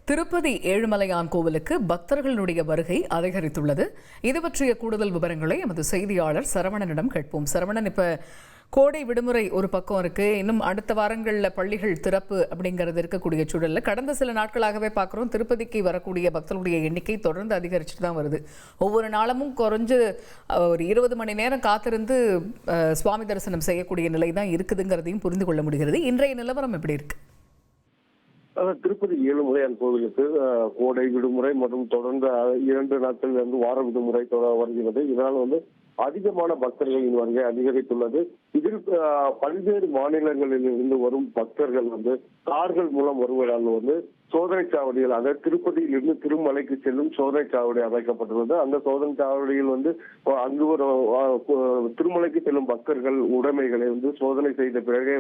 திருப்பதி ஏழுமலையான் கோவிலுக்கு பக்தர்களுடைய வருகை அதிகரித்துள்ளது. இது பற்றிய கூடுதல் விவரங்களை எமது செய்தியாளர் சரவணனிடம் கேட்போம். சரவணன், இப்ப கோடை விடுமுறை ஒரு பக்கம் இருக்கு, இன்னும் அடுத்த வாரங்களில் பள்ளிகள் திறப்பு அப்படிங்கிறது இருக்கக்கூடிய சூழலில் கடந்த சில நாட்களாகவே பார்க்குறோம் திருப்பதிக்கு வரக்கூடிய பக்தர்களுடைய எண்ணிக்கை தொடர்ந்து அதிகரிச்சுட்டு தான் வருது. ஒவ்வொரு நாளமும் குறைஞ்சு ஒரு 20 மணி நேரம் காத்திருந்து சுவாமி தரிசனம் செய்யக்கூடிய நிலை தான் இருக்குதுங்கிறதையும் புரிந்து கொள்ள முடிகிறது. இன்றைய நிலவரம் எப்படி இருக்கு? திருப்பதி ஏழுமலையான் கோவிலுக்கு கோடை விடுமுறை மற்றும் தொடர்ந்து 2 நாட்கள் வார விடுமுறை வருகிறது. இதனால் அதிகமான பக்தர்களின் வருகை அதிகரித்துள்ளது. இதில் பல்வேறு மாநிலங்களில் இருந்து வரும் பக்தர்கள் கார்கள் மூலம் வருவதால் சோதனை சாவடிகள், அதாவது திருப்பதியில் இருந்து திருமலைக்கு செல்லும் சோதனை சாவடி அமைக்கப்பட்டுள்ளது. அந்த சோதனை சாவடியில் அங்கு ஒரு திருமலைக்கு செல்லும் பக்தர்கள் உடைமைகளை சோதனை செய்த பிறகே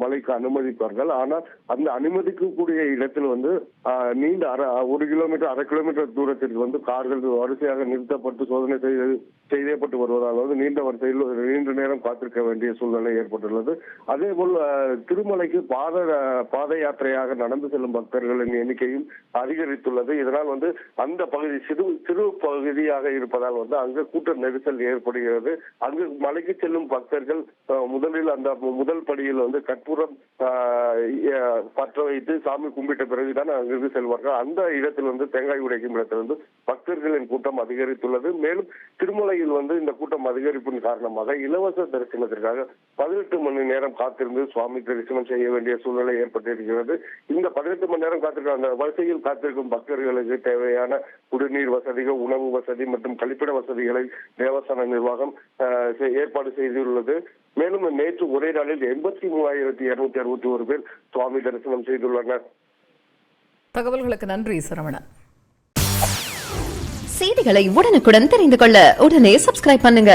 மலைக்கு அனுமதிப்பார்கள். ஆனால் அந்த அனுமதிக்கக்கூடிய இடத்தில் நீண்ட 1 கிலோமீட்டர் 1/2 கிலோமீட்டர் தூரத்திற்கு கார்கள் வரிசையாக நிறுத்தப்பட்டு சோதனை செய்யப்பட்டு வருவதால் நீண்ட வரிசையில் நீண்ட நேரம் காத்திருக்க வேண்டிய சூழ்நிலை ஏற்பட்டுள்ளது. அதே போல் திருமலைக்கு பாத யாத்திரையாக நடந்து செல்லும் பக்தர்களின் எண்ணிக்கையும் அதிகரித்துள்ளது. இதனால் அந்த பகுதி சிறு பகுதியாக இருப்பதால் அங்கு கூட்ட நெரிசல் ஏற்படுகிறது. அங்கு மலைக்கு செல்லும் பக்தர்கள் முதலில் அந்த முதல் படியில் கற்பூரம் பற்ற வைத்து சாமி கும்பிட்ட பிறகுதான் அங்கிருந்து செல்வார்கள். அந்த இடத்தில் தேங்காய் உடைக்கும் இடத்தில் பக்தர்களின் கூட்டம் அதிகரித்துள்ளது. மேலும் திருமலையில் இந்த கூட்டம் அதிகரிப்பின் காரணமாக இலவச தரிசனத்திற்காக 18 மணி நேரம் காத்திருந்து சுவாமி தரிசனம் செய்ய வேண்டிய சூழ்நிலை ஏற்பட்டிருக்கிறது. இந்த 18 மணி நேரம் காத்திருக்க அந்த வரிசையில் காத்திருக்கும் பக்தர்களுக்கு தேவையான குடிநீர் வசதிகள், உணவு வசதி மற்றும் கழிப்பிட வசதிகளை தேவஸ்தான நிர்வாகம் ஏற்பாடு செய்துள்ளது. மேலும் நேற்று ஒரே நாளில் 83,261 பேர் சுவாமி தரிசனம் செய்துள்ளனர். தகவல்களுக்கு நன்றி சரவணன். செய்திகளை உடனுக்குடன் தெரிந்து கொள்ள உடனே சப்ஸ்கிரைப் பண்ணுங்க.